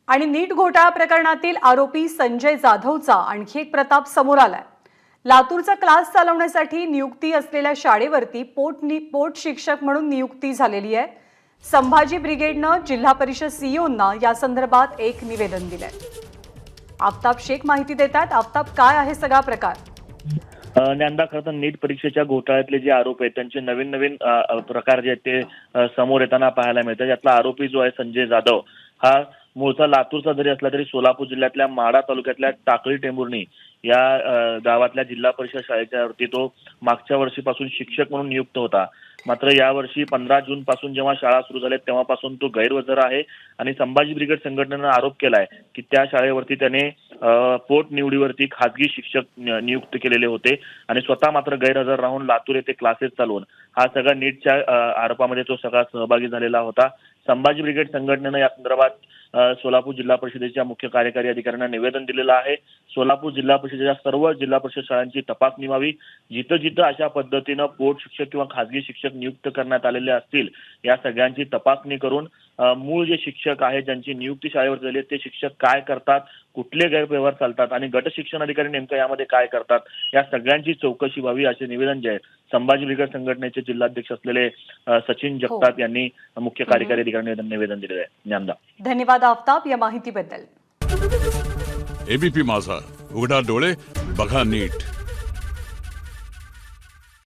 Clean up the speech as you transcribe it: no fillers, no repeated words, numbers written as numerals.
आणि नीट घोटाळा प्रकरणातील आरोपी संजय जाधवचा आणखी एक प्रताप समोर आलाय। लातूरचा क्लास चालवण्यासाठी नियुक्ती असलेल्या शाळेवरती पोट शिक्षक म्हणून नियुक्ती झालेली आहे। संभाजी ब्रिगेडनं जिल्हा परिषद सीईओंना या संदर्भात एक निवेदन दिलंय। आफताब शेख माहिती देतात। आफताब, काय आहे सगळा प्रकार? ज्ञानदा, खरं तर नीट परीक्षेच्या घोटाळ्यातले जे आरोप आहेत त्यांचे नवीन नवीन प्रकार जे आहेत ते समोर येताना पाहायला मिळतात। यातला आरोपी जो आहे संजय जाधव हा मूळचा लातूरचा जरी असला तरी सोलापूर जिल्ह्यातल्या माढा तालुक्यातल्या टाकळी टेंभुर्णी या गावातल्या जिल्हा परिषद शाळेच्या वरती तो मागच्या वर्षीपासून शिक्षक म्हणून नियुक्त होता। मात्र यावर्षी 15 जून पासून जेव्हा शाळा सुरू झाल्या तेव्हापासून तो गैरहजर आहे आणि संभाजी ब्रिगेड संघटनेनं आरोप केलाय की त्या शाळेवरती त्याने पोट निवडीवरती खासगी शिक्षक नियुक्त केलेले होते आणि स्वतः मात्र गैरहजर राहून लातूर येथे क्लासेस चालवून हा सगळा नीटच्या आरोपामध्ये तो सगळा सहभागी झालेला होता। संभाजी ब्रिगेड संघटनेनं या संदर्भात सोलापूर जिल्हा परिषदेच्या मुख्य कार्यकारी अधिकाऱ्यांना निवेदन दिलेलं आहे। सोलापूर जिल्हा परिषदेच्या सर्व जिल्हा परिषद शाळांची तपासणी व्हावी। जिथं जिथं अशा पद्धतीनं पोट शिक्षक किंवा खासगी शिक्षक नियुक्त करण्यात आलेले असतील या सगळ्यांची तपासणी करून मूळ जे शिक्षक आहेत ज्यांची नियुक्ती शाळेवर झाली ते शिक्षक काय करतात, कुठले गैरव्यवहार चालतात आणि गट शिक्षण अधिकारी नेमकं यामध्ये काय करतात या सगळ्यांची चौकशी व्हावी असे निवेदन जे आहे संभाजी ब्रिगेड संघटनेचे जिल्हाध्यक्ष असलेले सचिन जगताप यांनी मुख्य कार्यकारी अधिकाऱ्यांना निवेदन दिलेलं आहे। ज्ञानदा, धन्यवाद आफताब या माहितीबद्दल। एबीपी माझा, उघडा डोळे बघा नीट।